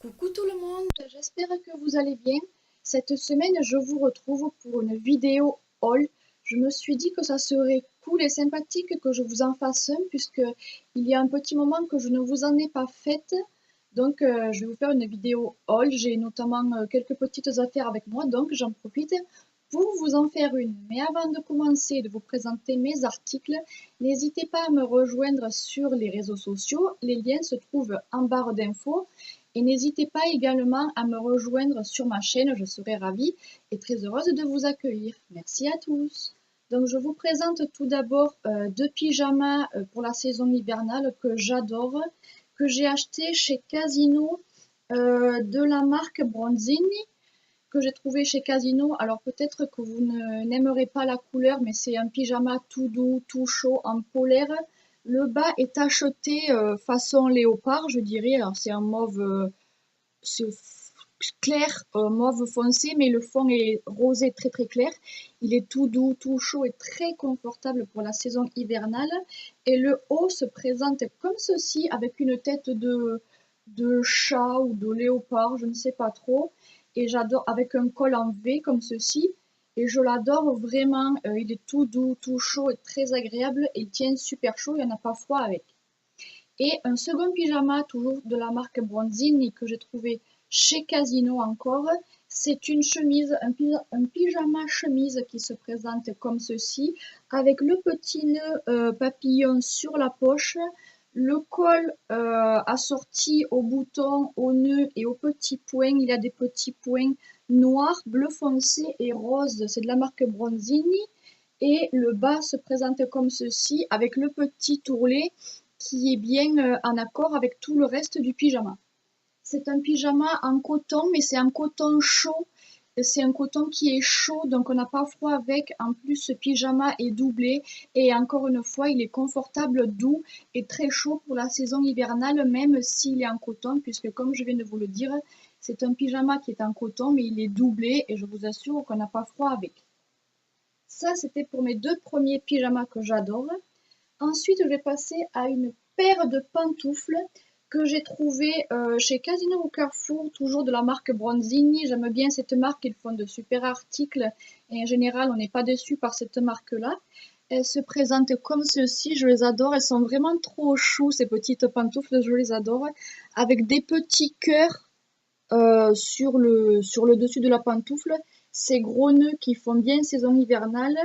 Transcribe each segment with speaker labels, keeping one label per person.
Speaker 1: Coucou tout le monde, j'espère que vous allez bien. Cette semaine, je vous retrouve pour une vidéo haul. Je me suis dit que ça serait cool et sympathique que je vous en fasse un, puisque il y a un petit moment que je ne vous en ai pas faite. Donc, je vais vous faire une vidéo haul. J'ai notamment quelques petites affaires avec moi, donc j'en profite pour vous en faire une. Mais avant de commencer et de vous présenter mes articles, n'hésitez pas à me rejoindre sur les réseaux sociaux. Les liens se trouvent en barre d'infos. Et n'hésitez pas également à me rejoindre sur ma chaîne, je serai ravie et très heureuse de vous accueillir. Merci à tous. Donc je vous présente tout d'abord deux pyjamas pour la saison hivernale que j'adore, que j'ai acheté chez Casino de la marque Bronzini, que j'ai trouvé chez Casino. Alors peut-être que vous n'aimerez pas la couleur, mais c'est un pyjama tout doux, tout chaud, en polaire. Le bas est acheté façon léopard, je dirais. Alors c'est un mauve, c'est clair, mauve foncé, mais le fond est rosé très très clair. Il est tout doux, tout chaud et très confortable pour la saison hivernale. Et le haut se présente comme ceci, avec une tête de chat ou de léopard, je ne sais pas trop. Et j'adore, avec un col en V comme ceci. Et je l'adore vraiment, il est tout doux, tout chaud et très agréable. Et il tient super chaud, il n'y en a pas froid avec. Et un second pyjama, toujours de la marque Bronzini, que j'ai trouvé chez Casino encore. C'est une chemise, un pyjama chemise qui se présente comme ceci, avec le petit nœud papillon sur la poche, le col assorti au bouton, au nœud et aux petits points. Il y a des petits points noirs, bleu foncé et rose. C'est de la marque Bronzini. Et le bas se présente comme ceci, avec le petit ourlet qui est bien en accord avec tout le reste du pyjama. C'est un pyjama en coton, mais c'est un coton chaud. C'est un coton qui est chaud, donc on n'a pas froid avec. En plus, ce pyjama est doublé et encore une fois, il est confortable, doux et très chaud pour la saison hivernale, même s'il est en coton, puisque comme je viens de vous le dire, c'est un pyjama qui est en coton, mais il est doublé et je vous assure qu'on n'a pas froid avec. Ça, c'était pour mes deux premiers pyjamas que j'adore. Ensuite, je vais passer à une paire de pantoufles que j'ai trouvées chez Casino ou Carrefour, toujours de la marque Bronzini. J'aime bien cette marque, ils font de super articles et en général, on n'est pas déçu par cette marque-là. Elles se présentent comme ceci, je les adore. Elles sont vraiment trop chou, ces petites pantoufles, je les adore. Avec des petits cœurs sur le dessus de la pantoufle, ces gros nœuds qui font bien saison hivernale.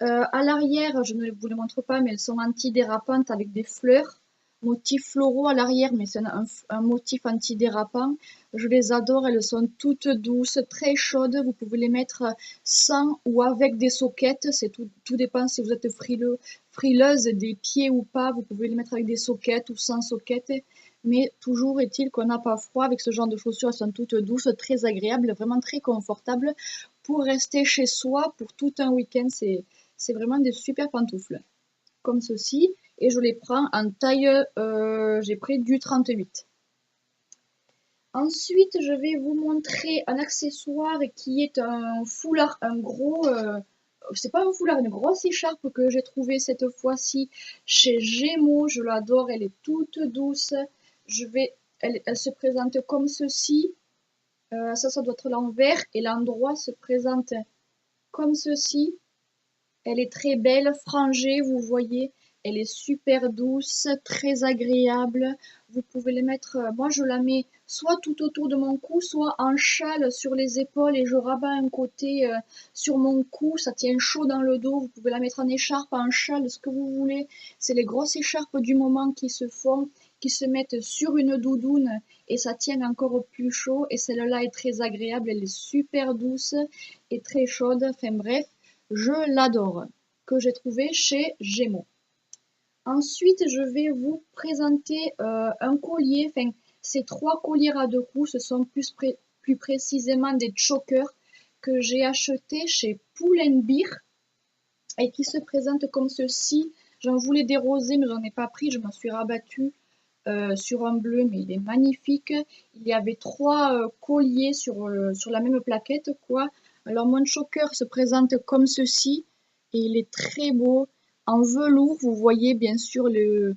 Speaker 1: À l'arrière, je ne vous les montre pas, mais elles sont antidérapantes avec des fleurs, motifs floraux à l'arrière, mais c'est un motif antidérapant. Je les adore, elles sont toutes douces, très chaudes. Vous pouvez les mettre sans ou avec des soquettes. Tout dépend si vous êtes frileuse des pieds ou pas. Vous pouvez les mettre avec des soquettes ou sans soquettes. Mais toujours est-il qu'on n'a pas froid avec ce genre de chaussures. Elles sont toutes douces, très agréables, vraiment très confortables pour rester chez soi pour tout un week-end. C'est vraiment des super pantoufles, comme ceci. Et je les prends en taille, j'ai pris du 38. Ensuite, je vais vous montrer un accessoire qui est un foulard, un gros, c'est pas un foulard, une grosse écharpe que j'ai trouvée cette fois-ci chez Gémeaux. Je l'adore, elle est toute douce. Elle se présente comme ceci. Ça doit être l'envers et l'endroit se présente comme ceci. Elle est très belle, frangée, vous voyez. Elle est super douce, très agréable. Vous pouvez les mettre, moi je la mets soit tout autour de mon cou, soit en châle sur les épaules et je rabats un côté sur mon cou. Ça tient chaud dans le dos. Vous pouvez la mettre en écharpe, en châle, ce que vous voulez. C'est les grosses écharpes du moment qui se font, qui se mettent sur une doudoune et ça tient encore plus chaud. Et celle-là est très agréable, elle est super douce et très chaude. Enfin bref. Je l'adore, que j'ai trouvé chez Gémeaux. Ensuite, je vais vous présenter un collier, enfin, ces trois colliers à deux coups, ce sont plus précisément des chokers que j'ai achetés chez Pull&Bear et qui se présentent comme ceci. J'en voulais des rosés, mais j'en ai pas pris, je me suis rabattue sur un bleu, mais il est magnifique. Il y avait trois colliers sur la même plaquette, quoi. Alors mon choker se présente comme ceci et il est très beau. En velours, vous voyez bien sûr le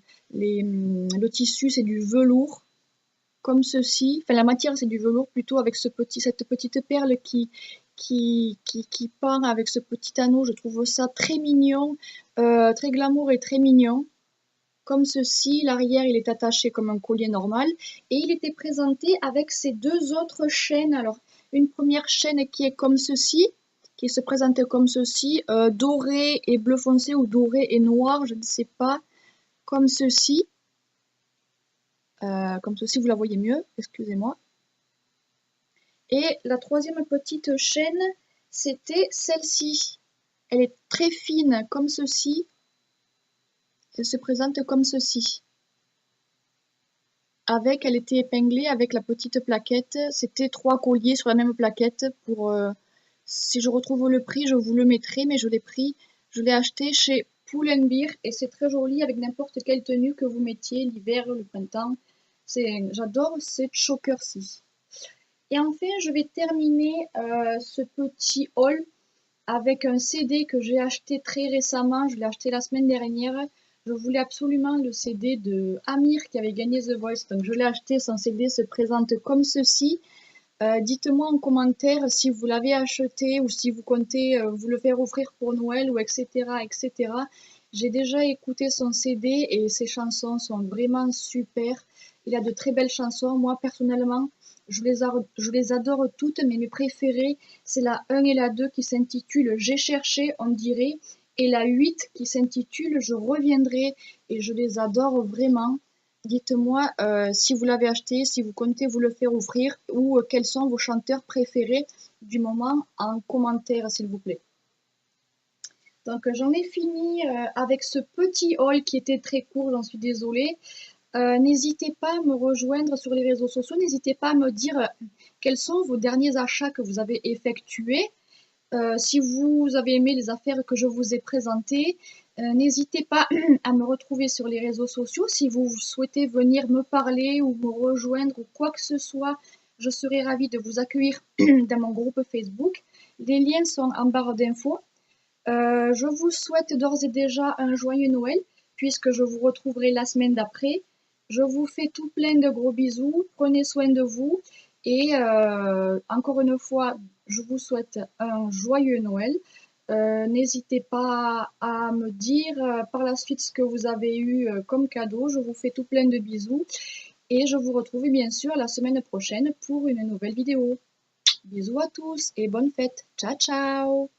Speaker 1: tissu, c'est du velours comme ceci. Enfin, la matière, c'est du velours plutôt, avec cette petite perle qui part avec ce petit anneau. Je trouve ça très mignon, très glamour et très mignon. Comme ceci, l'arrière, il est attaché comme un collier normal. Et il était présenté avec ces deux autres chaînes. Alors, une première chaîne qui est comme ceci, qui se présente comme ceci, doré et bleu foncé ou doré et noir, je ne sais pas, comme ceci. Comme ceci, vous la voyez mieux, excusez-moi. Et la troisième petite chaîne, c'était celle-ci. Elle est très fine, comme ceci. Elle se présente comme ceci. Elle était épinglée avec la petite plaquette. C'était 3 colliers sur la même plaquette. Si je retrouve le prix, je vous le mettrai, mais je l'ai acheté chez Pull&Bear et c'est très joli avec n'importe quelle tenue que vous mettiez, l'hiver, le printemps. J'adore cette choker-ci. Et enfin, je vais terminer ce petit haul avec un CD que j'ai acheté très récemment. Je l'ai acheté la semaine dernière. Je voulais absolument le CD de Amir qui avait gagné The Voice. Donc je l'ai acheté. Son CD se présente comme ceci. Dites-moi en commentaire si vous l'avez acheté ou si vous comptez vous le faire offrir pour Noël ou etc. etc. J'ai déjà écouté son CD et ses chansons sont vraiment super. Il a de très belles chansons. Moi personnellement, je les adore toutes, mais mes préférées, c'est la 1 et la 2 qui s'intitulent J'ai cherché, on dirait, et la 8 qui s'intitule Je reviendrai, et je les adore vraiment. Dites-moi si vous l'avez acheté, si vous comptez vous le faire offrir, ou quels sont vos chanteurs préférés du moment en commentaire, s'il vous plaît. Donc j'en ai fini avec ce petit haul qui était très court, j'en suis désolée. N'hésitez pas à me rejoindre sur les réseaux sociaux, n'hésitez pas à me dire quels sont vos derniers achats que vous avez effectués. Si vous avez aimé les affaires que je vous ai présentées, n'hésitez pas à me retrouver sur les réseaux sociaux. Si vous souhaitez venir me parler ou me rejoindre ou quoi que ce soit, je serai ravie de vous accueillir dans mon groupe Facebook. Les liens sont en barre d'infos. Je vous souhaite d'ores et déjà un joyeux Noël, puisque je vous retrouverai la semaine d'après. Je vous fais tout plein de gros bisous, prenez soin de vous et encore une fois, je vous souhaite un joyeux Noël. N'hésitez pas à me dire par la suite ce que vous avez eu comme cadeau. Je vous fais tout plein de bisous et je vous retrouve bien sûr la semaine prochaine pour une nouvelle vidéo. Bisous à tous et bonne fête. Ciao ciao.